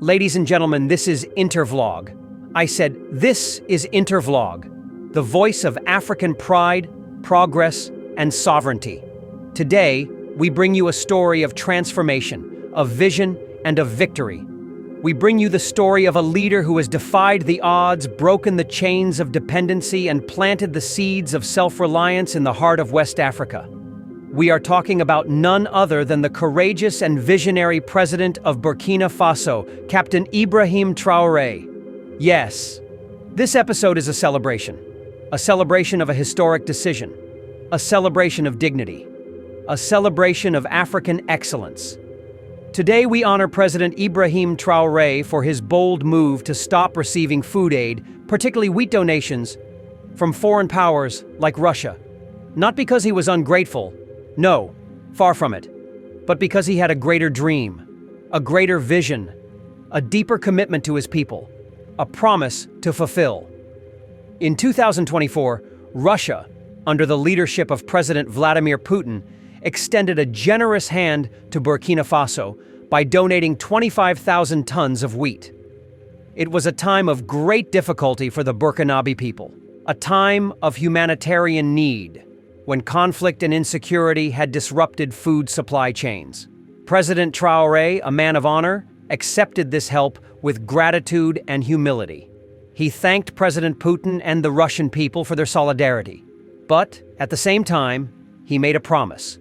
Ladies and gentlemen, this is Intervlog. I said, this is Intervlog, the voice of African pride, progress, and sovereignty. Today, we bring you a story of transformation, of vision, and of victory. We bring you the story of a leader who has defied the odds, broken the chains of dependency, and planted the seeds of self-reliance in the heart of West Africa. We are talking about none other than the courageous and visionary president of Burkina Faso, Captain Ibrahim Traoré. Yes, this episode is a celebration of a historic decision, a celebration of dignity, a celebration of African excellence. Today we honor President Ibrahim Traoré for his bold move to stop receiving food aid, particularly wheat donations, from foreign powers like Russia. Not because he was ungrateful, no, far from it, but because he had a greater dream, a greater vision, a deeper commitment to his people, a promise to fulfill. In 2024, Russia, under the leadership of President Vladimir Putin, extended a generous hand to Burkina Faso by donating 25,000 tons of wheat. It was a time of great difficulty for the Burkinabe people, a time of humanitarian need, when conflict and insecurity had disrupted food supply chains. President Traoré, a man of honor, accepted this help with gratitude and humility. He thanked President Putin and the Russian people for their solidarity. But, at the same time, he made a promise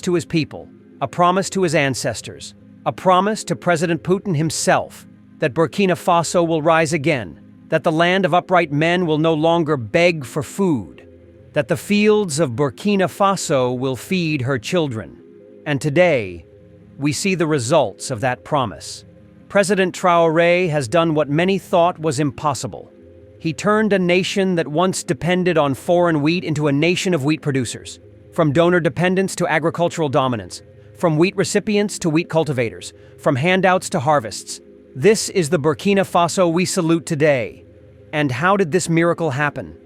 to his people, a promise to his ancestors, a promise to President Putin himself that Burkina Faso will rise again, that the land of upright men will no longer beg for food, that the fields of Burkina Faso will feed her children. And today, we see the results of that promise. President Traoré has done what many thought was impossible. He turned a nation that once depended on foreign wheat into a nation of wheat producers. From donor dependence to agricultural dominance, from wheat recipients to wheat cultivators, from handouts to harvests. This is the Burkina Faso we salute today. And how did this miracle happen?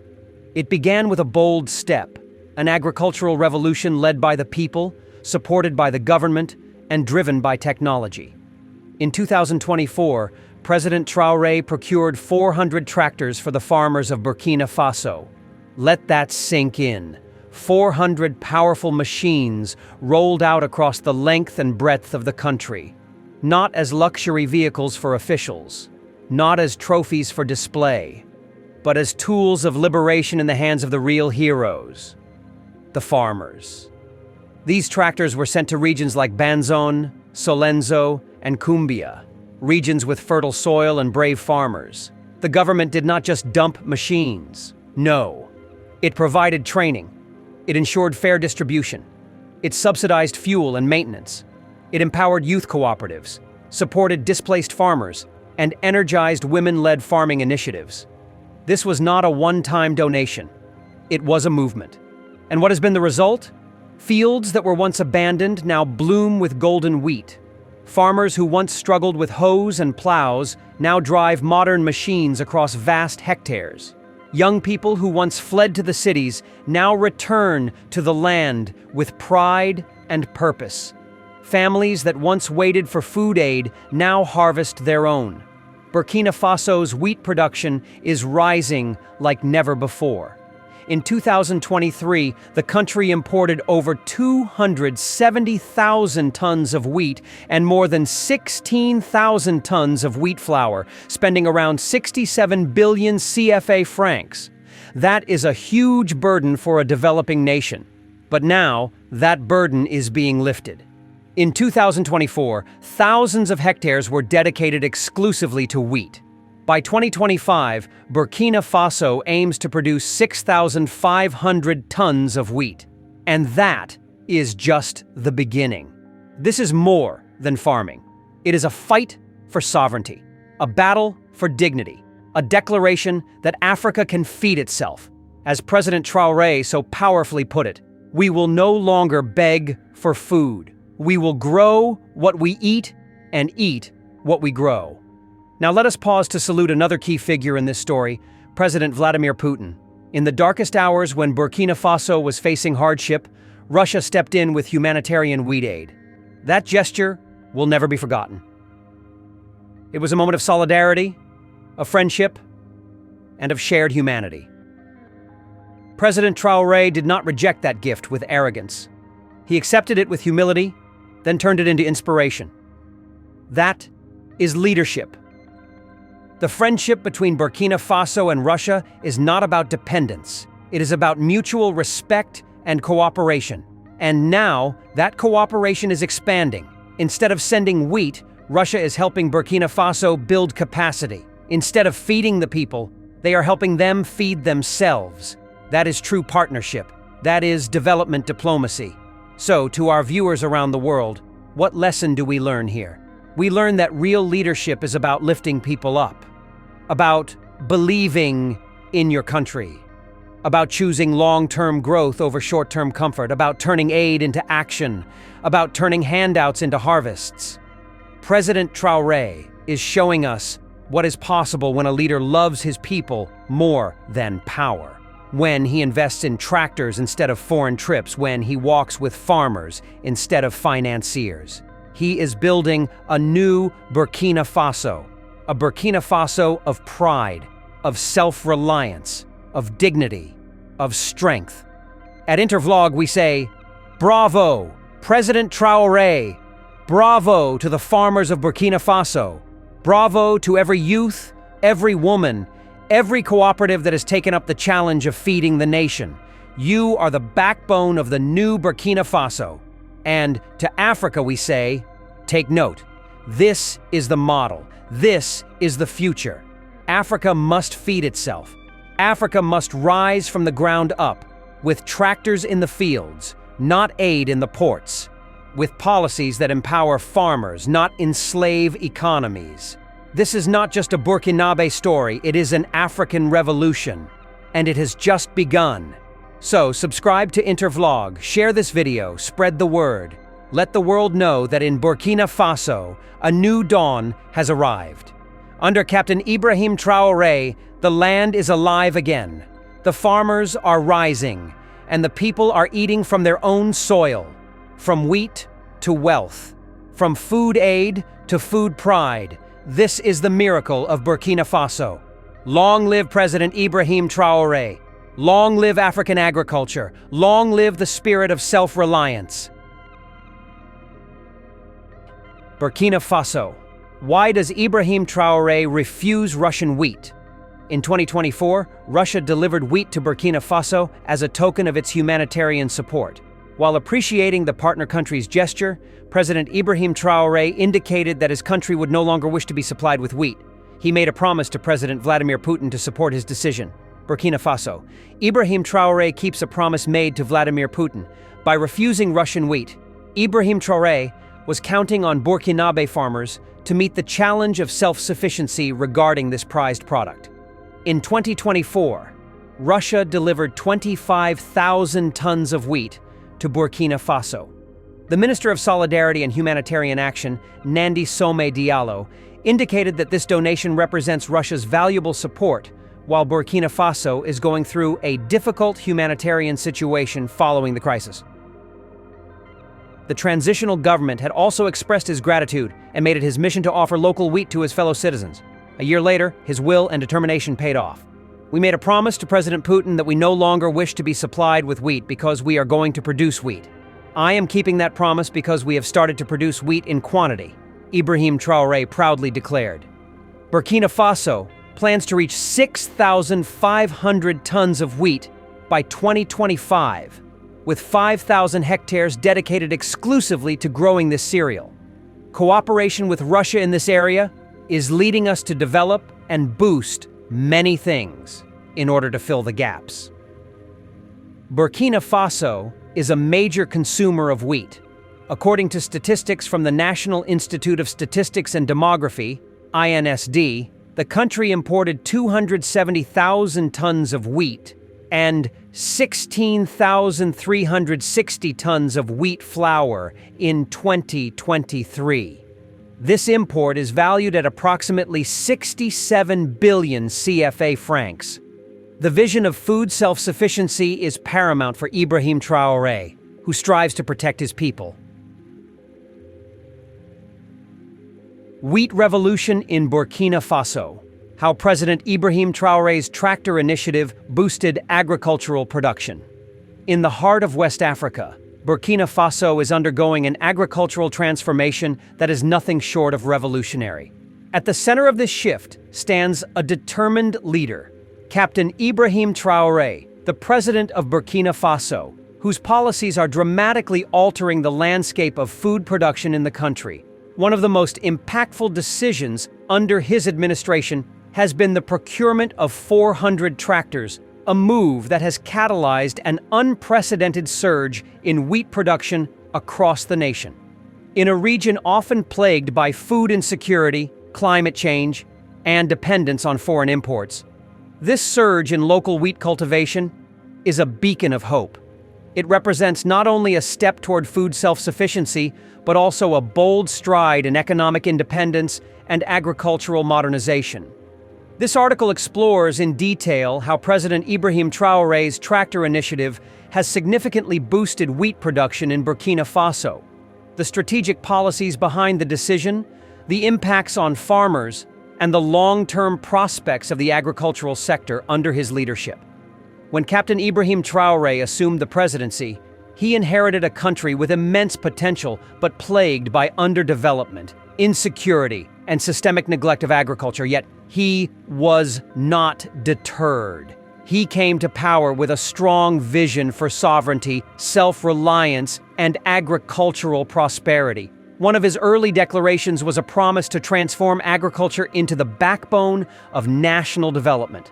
It began with a bold step, an agricultural revolution led by the people, supported by the government, and driven by technology. In 2024, President Traoré procured 400 tractors for the farmers of Burkina Faso. Let that sink in. 400 powerful machines rolled out across the length and breadth of the country, not as luxury vehicles for officials, not as trophies for display, but as tools of liberation in the hands of the real heroes, the farmers. These tractors were sent to regions like Banzon, Solenzo, and Cumbia, regions with fertile soil and brave farmers. The government did not just dump machines. No. It provided training. It ensured fair distribution. It subsidized fuel and maintenance. It empowered youth cooperatives, supported displaced farmers, and energized women-led farming initiatives. This was not a one-time donation. It was a movement. And what has been the result? Fields that were once abandoned now bloom with golden wheat. Farmers who once struggled with hoes and plows now drive modern machines across vast hectares. Young people who once fled to the cities now return to the land with pride and purpose. Families that once waited for food aid now harvest their own. Burkina Faso's wheat production is rising like never before. In 2023, the country imported over 270,000 tons of wheat and more than 16,000 tons of wheat flour, spending around 67 billion CFA francs. That is a huge burden for a developing nation. But now, that burden is being lifted. In 2024, thousands of hectares were dedicated exclusively to wheat. By 2025, Burkina Faso aims to produce 6,500 tons of wheat. And that is just the beginning. This is more than farming. It is a fight for sovereignty, a battle for dignity, a declaration that Africa can feed itself. As President Traoré so powerfully put it, we will no longer beg for food. We will grow what we eat and eat what we grow. Now let us pause to salute another key figure in this story, President Vladimir Putin. In the darkest hours when Burkina Faso was facing hardship, Russia stepped in with humanitarian wheat aid. That gesture will never be forgotten. It was a moment of solidarity, of friendship, and of shared humanity. President Traoré did not reject that gift with arrogance. He accepted it with humility, then turned it into inspiration. That is leadership. The friendship between Burkina Faso and Russia is not about dependence. It is about mutual respect and cooperation. And now, that cooperation is expanding. Instead of sending wheat, Russia is helping Burkina Faso build capacity. Instead of feeding the people, they are helping them feed themselves. That is true partnership. That is development diplomacy. So, to our viewers around the world, what lesson do we learn here? We learn that real leadership is about lifting people up, about believing in your country, about choosing long-term growth over short-term comfort, about turning aid into action, about turning handouts into harvests. President Traoré is showing us what is possible when a leader loves his people more than power. When he invests in tractors instead of foreign trips, when he walks with farmers instead of financiers. He is building a new Burkina Faso, a Burkina Faso of pride, of self-reliance, of dignity, of strength. At Intervlog, we say, bravo, President Traoré. Bravo to the farmers of Burkina Faso. Bravo to every youth, every woman, every cooperative that has taken up the challenge of feeding the nation. You are the backbone of the new Burkina Faso. And to Africa we say, take note. This is the model. This is the future. Africa must feed itself. Africa must rise from the ground up, with tractors in the fields, not aid in the ports, with policies that empower farmers, not enslave economies. This is not just a Burkinabe story, it is an African revolution, and it has just begun. So, subscribe to Intervlog, share this video, spread the word. Let the world know that in Burkina Faso, a new dawn has arrived. Under Captain Ibrahim Traoré, the land is alive again. The farmers are rising, and the people are eating from their own soil. From wheat to wealth, from food aid to food pride. This is the miracle of Burkina Faso. Long live President Ibrahim Traoré. Long live African agriculture. Long live the spirit of self-reliance. Burkina Faso. Why does Ibrahim Traoré refuse Russian wheat? In 2024, Russia delivered wheat to Burkina Faso as a token of its humanitarian support. While appreciating the partner country's gesture, President Ibrahim Traoré indicated that his country would no longer wish to be supplied with wheat. He made a promise to President Vladimir Putin to support his decision. Burkina Faso. Ibrahim Traoré keeps a promise made to Vladimir Putin. By refusing Russian wheat, Ibrahim Traoré was counting on Burkinabe farmers to meet the challenge of self-sufficiency regarding this prized product. In 2024, Russia delivered 25,000 tons of wheat to Burkina Faso. The Minister of Solidarity and Humanitarian Action, Nandi Some Diallo, indicated that this donation represents Russia's valuable support while Burkina Faso is going through a difficult humanitarian situation following the crisis. The transitional government had also expressed his gratitude and made it his mission to offer local wheat to his fellow citizens. A year later, his will and determination paid off. We made a promise to President Putin that we no longer wish to be supplied with wheat because we are going to produce wheat. I am keeping that promise because we have started to produce wheat in quantity, Ibrahim Traoré proudly declared. Burkina Faso plans to reach 6,500 tons of wheat by 2025, with 5,000 hectares dedicated exclusively to growing this cereal. Cooperation with Russia in this area is leading us to develop and boost many things in order to fill the gaps. Burkina Faso is a major consumer of wheat. According to statistics from the National Institute of Statistics and Demography, INSD, the country imported 270,000 tons of wheat and 16,360 tons of wheat flour in 2023. This import is valued at approximately 67 billion CFA francs. The vision of food self-sufficiency is paramount for Ibrahim Traoré, who strives to protect his people. Wheat revolution in Burkina Faso. How President Ibrahim Traoré's tractor initiative boosted agricultural production. In the heart of West Africa, Burkina Faso is undergoing an agricultural transformation that is nothing short of revolutionary. At the center of this shift stands a determined leader, Captain Ibrahim Traoré, the president of Burkina Faso, whose policies are dramatically altering the landscape of food production in the country. One of the most impactful decisions under his administration has been the procurement of 400 tractors, a move that has catalyzed an unprecedented surge in wheat production across the nation. In a region often plagued by food insecurity, climate change, and dependence on foreign imports, this surge in local wheat cultivation is a beacon of hope. It represents not only a step toward food self-sufficiency, but also a bold stride in economic independence and agricultural modernization. This article explores in detail how President Ibrahim Traoré's tractor initiative has significantly boosted wheat production in Burkina Faso, the strategic policies behind the decision, the impacts on farmers, and the long-term prospects of the agricultural sector under his leadership. When Captain Ibrahim Traoré assumed the presidency, he inherited a country with immense potential but plagued by underdevelopment, insecurity, and systemic neglect of agriculture, yet he was not deterred. He came to power with a strong vision for sovereignty, self-reliance, and agricultural prosperity. One of his early declarations was a promise to transform agriculture into the backbone of national development.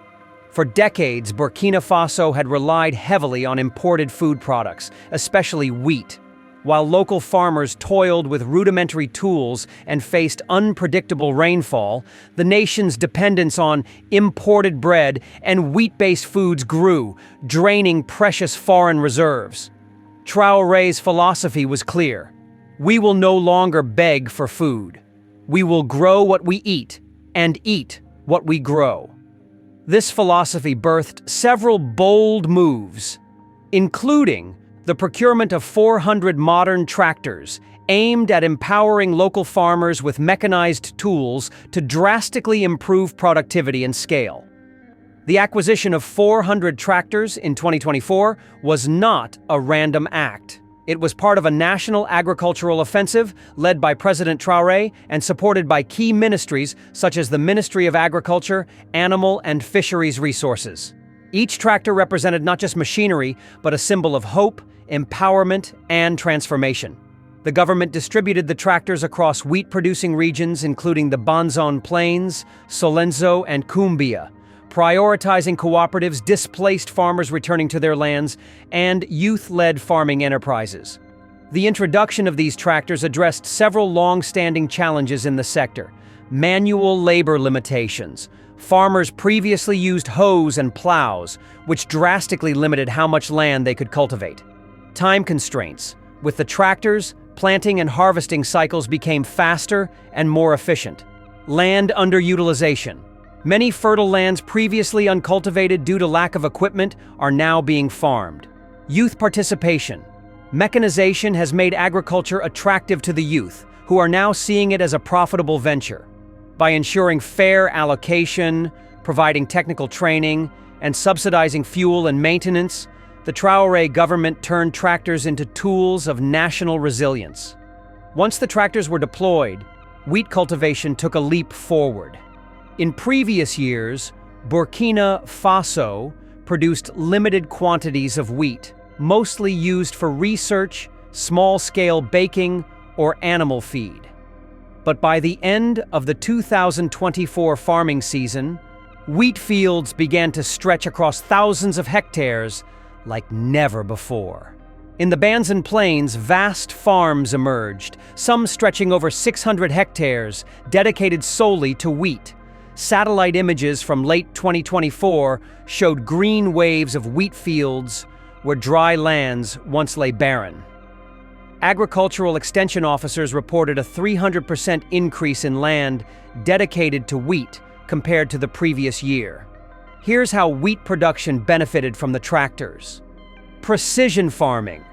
For decades, Burkina Faso had relied heavily on imported food products, especially wheat. While local farmers toiled with rudimentary tools and faced unpredictable rainfall, the nation's dependence on imported bread and wheat-based foods grew, draining precious foreign reserves. Traoré's philosophy was clear. We will no longer beg for food. We will grow what we eat and eat what we grow. This philosophy birthed several bold moves, including the procurement of 400 modern tractors aimed at empowering local farmers with mechanized tools to drastically improve productivity and scale. The acquisition of 400 tractors in 2024 was not a random act. It was part of a national agricultural offensive led by President Traoré and supported by key ministries such as the Ministry of Agriculture, Animal and Fisheries Resources. Each tractor represented not just machinery, but a symbol of hope, empowerment, and transformation. The government distributed the tractors across wheat-producing regions including the Banzon Plains, Solenzo, and Cumbia, prioritizing cooperatives, displaced farmers returning to their lands, and youth-led farming enterprises. The introduction of these tractors addressed several long-standing challenges in the sector. Manual labor limitations. Farmers previously used hoes and plows, which drastically limited how much land they could cultivate. Time constraints. With the tractors, planting and harvesting cycles became faster and more efficient. Land underutilization. Many fertile lands previously uncultivated due to lack of equipment are now being farmed. Youth participation. Mechanization has made agriculture attractive to the youth, who are now seeing it as a profitable venture. By ensuring fair allocation, providing technical training, and subsidizing fuel and maintenance, the Traoré government turned tractors into tools of national resilience. Once the tractors were deployed, wheat cultivation took a leap forward. In previous years, Burkina Faso produced limited quantities of wheat, mostly used for research, small-scale baking, or animal feed. But by the end of the 2024 farming season, wheat fields began to stretch across thousands of hectares like never before. In the Banzon Plains, vast farms emerged, some stretching over 600 hectares, dedicated solely to wheat. Satellite images from late 2024 showed green waves of wheat fields where dry lands once lay barren. Agricultural extension officers reported a 300% increase in land dedicated to wheat compared to the previous year. Here's how wheat production benefited from the tractors. Precision farming.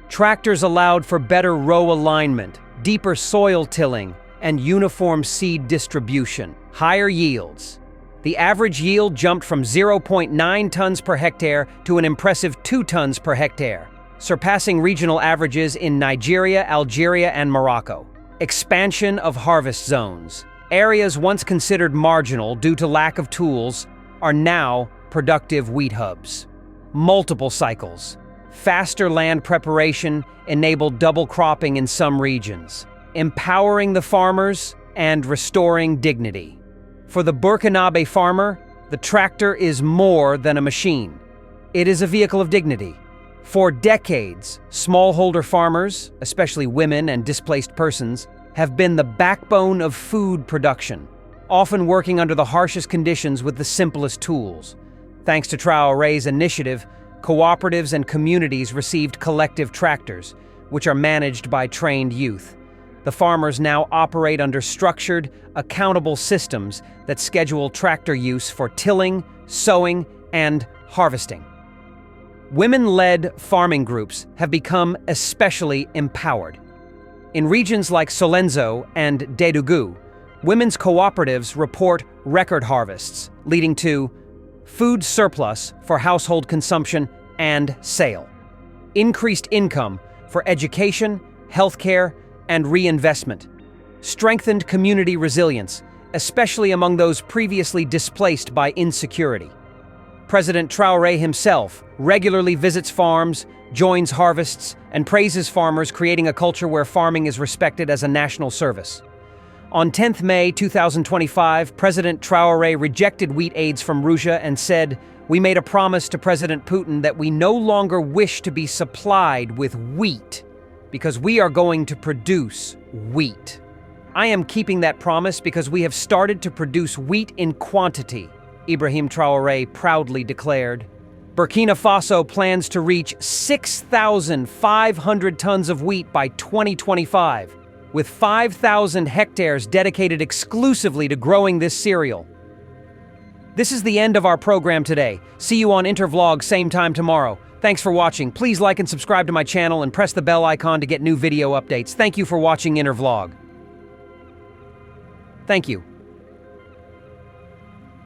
Tractors allowed for better row alignment, deeper soil tilling, and uniform seed distribution. Higher yields. The average yield jumped from 0.9 tons per hectare to an impressive 2 tons per hectare, surpassing regional averages in Nigeria, Algeria, and Morocco. Expansion of harvest zones. Areas once considered marginal due to lack of tools are now productive wheat hubs. Multiple cycles. Faster land preparation enabled double cropping in some regions, empowering the farmers and restoring dignity. For the Burkinabe farmer, the tractor is more than a machine. It is a vehicle of dignity. For decades, smallholder farmers, especially women and displaced persons, have been the backbone of food production, often working under the harshest conditions with the simplest tools. Thanks to Traoré's initiative, cooperatives and communities received collective tractors, which are managed by trained youth. The farmers now operate under structured, accountable systems that schedule tractor use for tilling, sowing, and harvesting. Women-led farming groups have become especially empowered. In regions like Solenzo and Dédougou, women's cooperatives report record harvests, leading to food surplus for household consumption and sale, increased income for education, healthcare, and reinvestment, strengthened community resilience, especially among those previously displaced by insecurity. President Traoré himself regularly visits farms, joins harvests, and praises farmers, creating a culture where farming is respected as a national service. On 10th May 2025, President Traoré rejected wheat aids from Russia and said, "We made a promise to President Putin that we no longer wish to be supplied with wheat because we are going to produce wheat. I am keeping that promise because we have started to produce wheat in quantity," Ibrahim Traoré proudly declared. Burkina Faso plans to reach 6,500 tons of wheat by 2025. With 5,000 hectares dedicated exclusively to growing this cereal. This is the end of our program today. See you on Intervlog same time tomorrow. Thanks for watching. Please like and subscribe to my channel and press the bell icon to get new video updates. Thank you for watching Intervlog. Thank you.